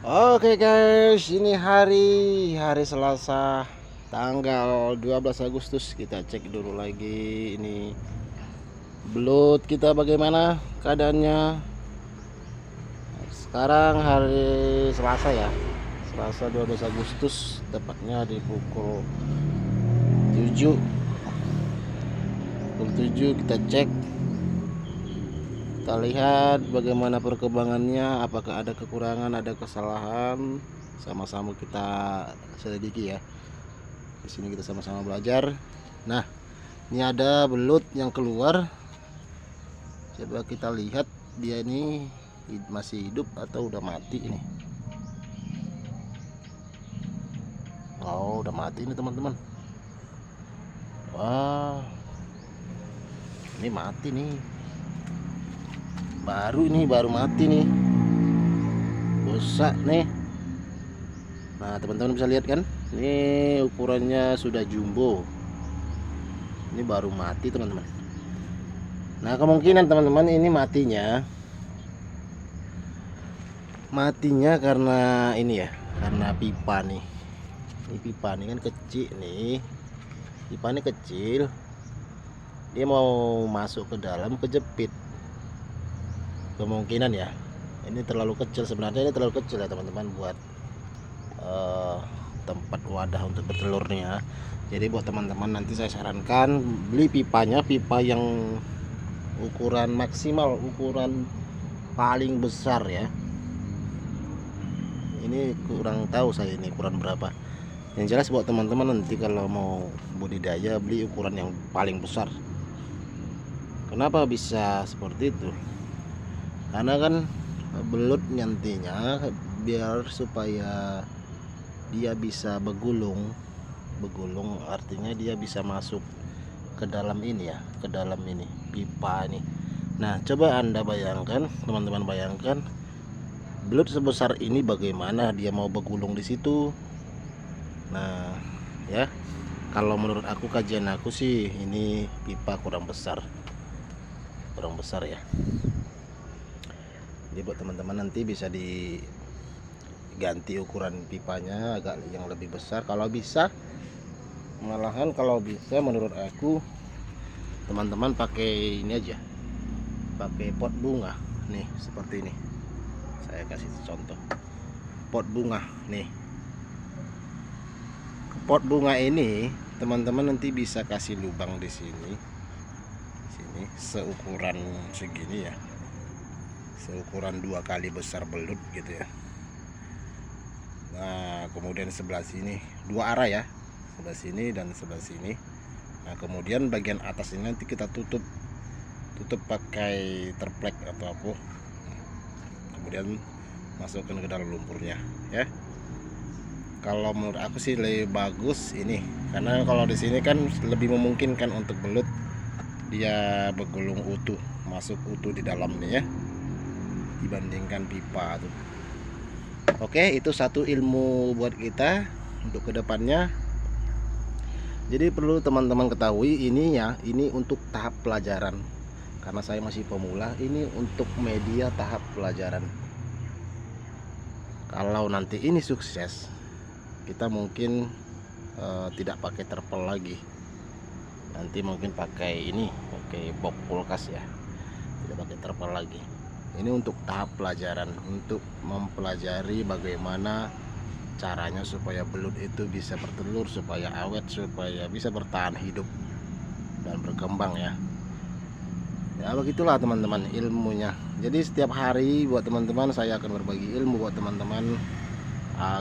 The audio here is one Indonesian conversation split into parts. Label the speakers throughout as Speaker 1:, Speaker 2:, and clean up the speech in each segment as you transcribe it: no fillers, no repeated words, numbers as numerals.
Speaker 1: Oke guys, ini hari Selasa tanggal 12 Agustus. Kita cek dulu lagi ini belut kita bagaimana keadaannya. Sekarang hari Selasa ya. Selasa 12 Agustus tepatnya di pukul 7. Pukul 7 kita cek. Kita lihat bagaimana perkembangannya, apakah ada kekurangan, ada kesalahan, sama-sama kita selidiki ya. Di sini kita sama-sama belajar. Nah, ini ada belut yang keluar. Coba kita lihat dia ini masih hidup atau udah mati ini. Oh, udah mati ini teman-teman. Wah, ini mati nih. Baru mati nih. Bosak nih. Nah, teman-teman bisa lihat kan? Ini ukurannya sudah jumbo. Ini baru mati, teman-teman. Nah, kemungkinan teman-teman ini matinya karena ini ya, karena pipa nih. Ini pipa nih kan kecil nih. Pipa ini kecil. Dia mau masuk ke dalam kejepit. Kemungkinan ya. Ini terlalu kecil sebenarnya, ini terlalu kecil ya teman-teman buat tempat wadah untuk bertelurnya. Jadi buat teman-teman nanti saya sarankan beli pipanya, pipa yang ukuran maksimal, ukuran paling besar ya. Ini kurang tahu saya ini ukuran berapa. Yang jelas buat teman-teman nanti kalau mau budidaya beli ukuran yang paling besar. Kenapa bisa seperti itu? Karena kan belut nantinya biar supaya dia bisa begulung artinya dia bisa masuk ke dalam ini ya, ke dalam ini pipa ini. Nah, coba Anda bayangkan, teman-teman bayangkan belut sebesar ini bagaimana dia mau begulung di situ. Nah, ya. Kalau menurut aku, kajian aku sih ini pipa kurang besar. Kurang besar ya. Jadi buat teman-teman nanti bisa diganti ukuran pipanya agak yang lebih besar kalau bisa. Malahan kalau bisa menurut aku teman-teman pakai ini aja, pakai pot bunga nih seperti ini. Saya kasih contoh pot bunga nih. Pot bunga ini teman-teman nanti bisa kasih lubang di sini seukuran segini ya, seukuran 2 kali besar belut gitu ya. Nah, kemudian sebelah sini 2 arah ya, sebelah sini dan sebelah sini. Nah, kemudian bagian atas ini nanti kita tutup pakai terplek atau apa, kemudian masukkan ke dalam lumpurnya ya. Kalau menurut aku sih lebih bagus ini, karena kalau di sini kan lebih memungkinkan untuk belut dia bergulung utuh, masuk utuh di dalamnya ya, dibandingkan pipa tuh. Oke, itu satu ilmu buat kita untuk kedepannya. Jadi perlu teman-teman ketahui ini ya, ini untuk tahap pelajaran. Karena saya masih pemula, ini untuk media tahap pelajaran. Kalau nanti ini sukses, kita mungkin tidak pakai terpel lagi. Nanti mungkin pakai ini, pakai box kulkas ya. Tidak pakai terpel lagi. Ini untuk tahap pelajaran, untuk mempelajari bagaimana caranya supaya belut itu bisa bertelur, supaya awet, supaya bisa bertahan hidup dan berkembang ya. Ya begitulah teman-teman ilmunya. Jadi setiap hari buat teman-teman saya akan berbagi ilmu buat teman-teman.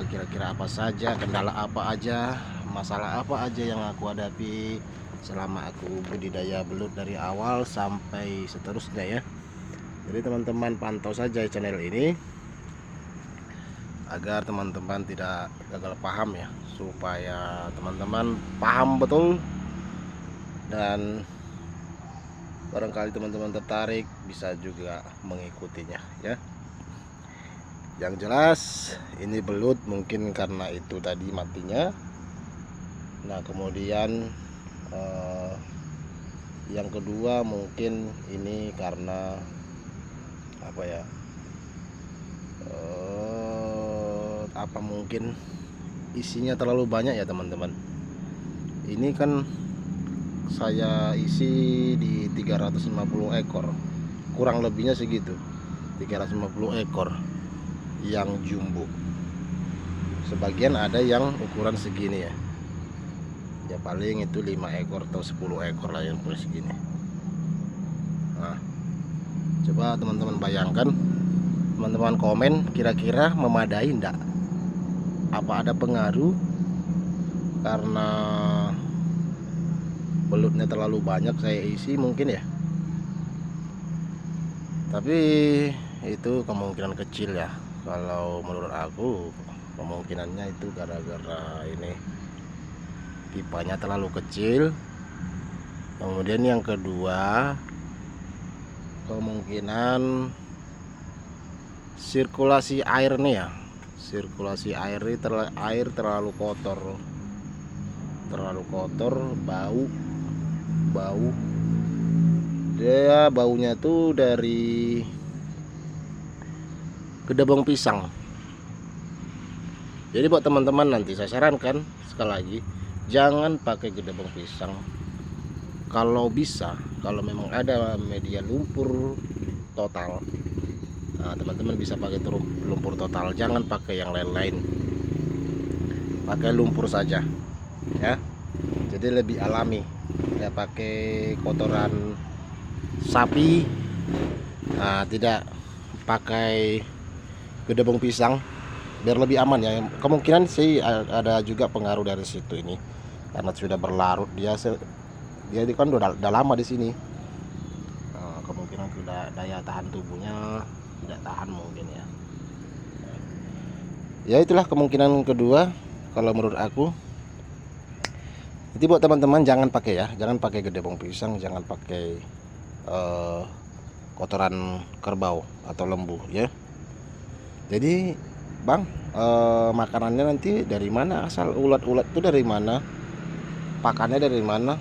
Speaker 1: Kira-kira apa saja, kendala apa aja, masalah apa aja yang aku hadapi selama aku budidaya belut dari awal sampai seterusnya ya. Jadi teman-teman pantau saja channel ini agar teman-teman tidak gagal paham ya, supaya teman-teman paham betul dan barangkali teman-teman tertarik bisa juga mengikutinya ya. Yang jelas ini belut mungkin karena itu tadi matinya. Nah, kemudian yang kedua mungkin ini karena apa ya, apa mungkin isinya terlalu banyak ya teman-teman. Ini kan saya isi di 350 ekor, kurang lebihnya segitu, 350 ekor yang jumbo. Sebagian ada yang ukuran segini ya, ya paling itu 5 ekor atau 10 ekor lah yang ukuran segini. Nah, coba teman-teman bayangkan, teman-teman komen kira-kira memadai enggak? Apa ada pengaruh karena belutnya terlalu banyak saya isi mungkin ya? Tapi itu kemungkinan kecil ya. Kalau menurut aku kemungkinannya itu gara-gara ini pipanya terlalu kecil. Kemudian yang kedua, kemungkinan sirkulasi air nih ya, sirkulasi air ini air terlalu kotor, bau dia, baunya tuh dari gedebong pisang. Jadi buat teman-teman nanti saya sarankan sekali lagi, jangan pakai gedebong pisang. Kalau bisa, kalau memang ada media lumpur total, nah, teman-teman bisa pakai lumpur total, jangan pakai yang lain-lain, pakai lumpur saja ya. Jadi lebih alami, ya pakai kotoran sapi, nah, tidak pakai gedebong pisang biar lebih aman ya. Kemungkinan sih ada juga pengaruh dari situ ini, karena sudah berlarut dia kan udah lama di sini. Kemungkinan daya tahan tubuhnya tidak tahan mungkin ya. Ya itulah kemungkinan kedua kalau menurut aku. Jadi buat teman-teman jangan pakai ya, jangan pakai gedebong pisang, jangan pakai kotoran kerbau atau lembu ya. Jadi bang, makanannya nanti dari mana, asal ulat-ulat itu dari mana, pakannya dari mana?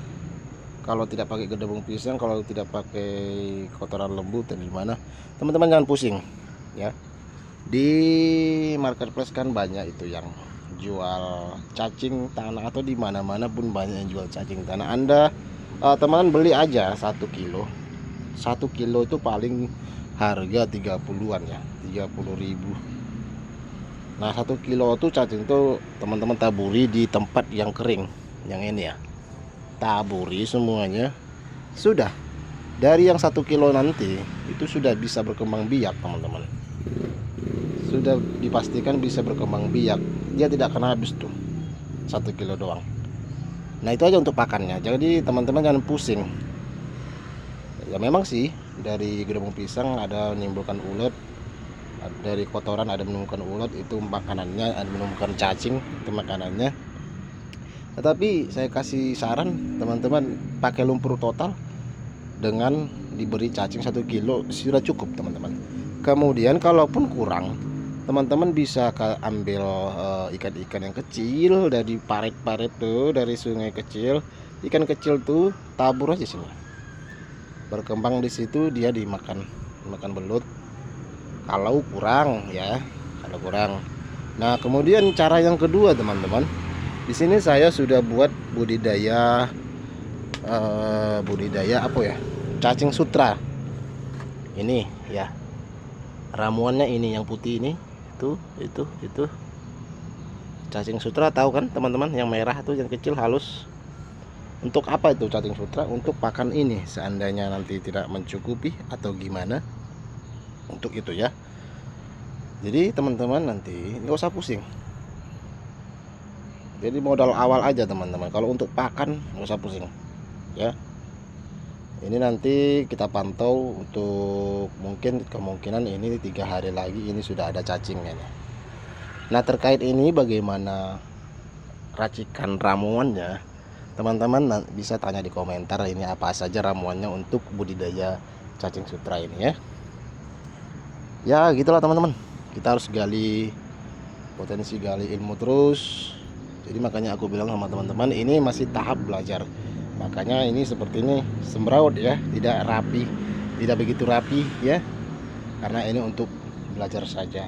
Speaker 1: Kalau tidak pakai gedebong pisang, kalau tidak pakai kotoran lembu dari mana? Teman-teman jangan pusing ya. Di marketplace kan banyak itu yang jual cacing tanah, atau di mana-mana pun banyak yang jual cacing tanah. Anda teman-teman beli aja 1 kilo. 1 kilo itu paling harga 30-an ya, 30.000. Nah 1 kilo itu cacing itu teman-teman taburi di tempat yang kering, yang ini ya, taburi semuanya. Sudah dari yang 1 kilo nanti itu sudah bisa berkembang biak teman-teman, sudah dipastikan bisa berkembang biak, dia tidak akan habis tuh 1 kilo doang. Nah itu aja untuk pakannya. Jadi teman-teman jangan pusing ya. Memang sih dari gedebong pisang ada menimbulkan ulat, dari kotoran ada menimbulkan ulat, itu makanannya, ada menimbulkan cacing itu makanannya. Tetapi saya kasih saran teman-teman, pakai lumpur total dengan diberi cacing 1 kilo sudah cukup teman-teman. Kemudian kalaupun kurang, teman-teman bisa ambil ikan-ikan yang kecil dari parit-parit tuh, dari sungai kecil, ikan kecil tuh tabur aja sini, berkembang di situ, dia dimakan belut kalau kurang ya, kalau kurang. Nah kemudian cara yang kedua teman-teman, di sini saya sudah buat budidaya apa ya, cacing sutra ini ya. Ramuannya ini yang putih ini, itu cacing sutra, tahu kan teman-teman, yang merah itu yang kecil halus. Untuk apa itu cacing sutra? Untuk pakan ini seandainya nanti tidak mencukupi atau gimana, untuk itu ya. Jadi teman-teman nanti nggak usah pusing. Jadi modal awal aja teman-teman. Kalau untuk pakan nggak usah pusing ya. Ini nanti kita pantau untuk mungkin kemungkinan ini 3 hari lagi ini sudah ada cacingnya nih. Nah terkait ini bagaimana racikan ramuannya, teman-teman bisa tanya di komentar ini apa saja ramuannya untuk budidaya cacing sutra ini ya. Ya gitulah teman-teman, kita harus gali potensi, gali ilmu terus. Jadi makanya aku bilang sama teman-teman, ini masih tahap belajar. Makanya ini seperti ini sembraut ya, tidak rapi, tidak begitu rapi ya, karena ini untuk belajar saja.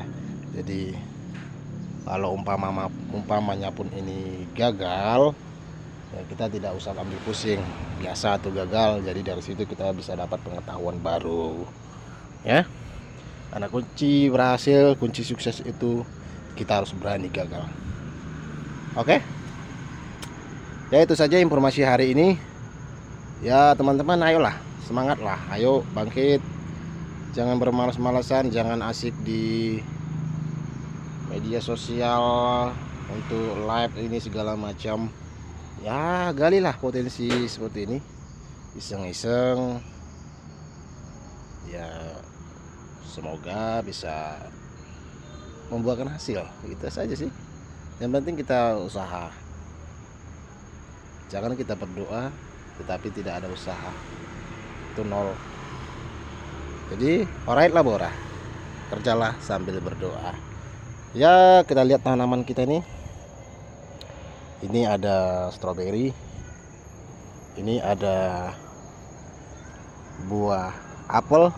Speaker 1: Jadi Kalau umpamanya pun ini gagal, ya kita tidak usah ambil pusing, biasa tuh gagal. Jadi dari situ kita bisa dapat pengetahuan baru ya. Karena kunci berhasil, kunci sukses itu kita harus berani gagal. Oke, ya itu saja informasi hari ini ya teman-teman. Ayolah, semangatlah, ayo bangkit, jangan bermalas-malasan, jangan asik di media sosial untuk live ini segala macam. Ya galilah potensi seperti ini, iseng-iseng ya, semoga bisa membuahkan hasil. Itu saja sih, yang penting kita usaha. Jangan kita berdoa tetapi tidak ada usaha, itu nol. Jadi alright lah Bora, kerjalah sambil berdoa. Ya kita lihat tanaman kita nih. Ini ada stroberi, ini ada buah apel,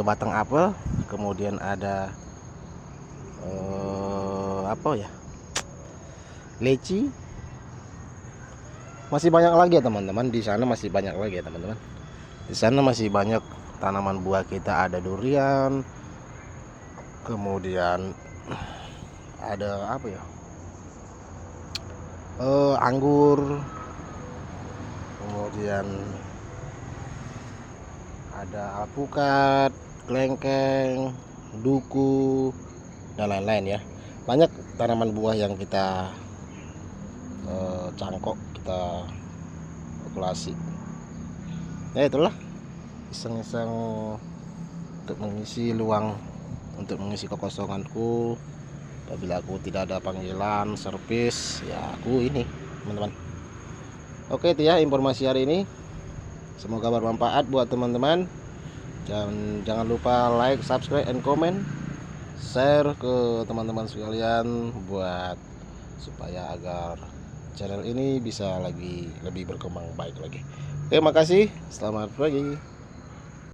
Speaker 1: batang apel, kemudian ada apa ya, leci. Masih banyak lagi ya teman-teman, di sana masih banyak lagi ya teman-teman. Di sana masih banyak tanaman buah kita, ada durian, kemudian ada apa ya, anggur, kemudian ada alpukat, kelengkeng, duku, dan lain-lain ya. Banyak tanaman buah yang kita cangkok, kita populasi. Ya itulah, iseng-iseng untuk mengisi luang, untuk mengisi kekosonganku. Apabila aku tidak ada panggilan servis, ya aku ini teman-teman. Oke itu ya informasi hari ini, semoga bermanfaat buat teman-teman. Jangan lupa like, subscribe, and comment, share ke teman-teman sekalian buat supaya agar channel ini bisa lebih berkembang baik lagi. Oke, makasih. Selamat pagi.